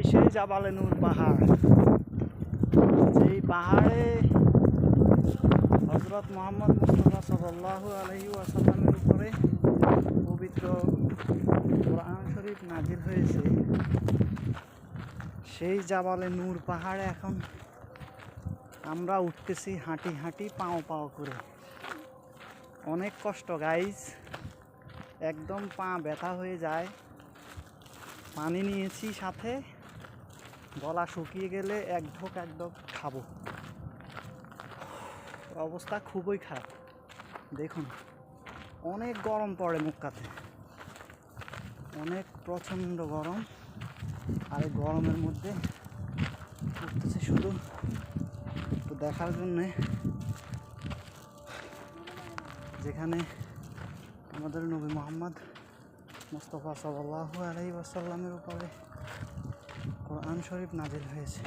সেই জাবালে নূর পাহাড়, যেই পাহাড়ে হযরত মুহাম্মদ মুস্তাফা সাল্লাল্লাহু আলাইহি ওয়াসাল্লামের উপরে পবিত্র কোরআন শরীফ নাজিল হয়েছে। সেই জাবালে নূর পাহাড়ে এখন আমরা উঠতেছি হাঁটি হাঁটি পাও পাও করে। অনেক কষ্ট গাইজ, একদম পা ব্যথা হয়ে যায়। পানি নিয়েছি সাথে, গলা শুকিয়ে গেলে এক ঢোক খাবো। অবস্থা খুবই খারাপ। দেখুন অনেক গরম পড়ে মক্কাতে, অনেক প্রচণ্ড গরম। আর এই গরমের মধ্যে উঠতেছে শুধু একটু দেখার জন্যে, যেখানে আমাদের নবী মুহাম্মদ মুস্তাফা সাল্লাল্লাহু আলাইহি ওয়াসাল্লামের উপরে কোরআন শরীফ নাজিল হয়েছে।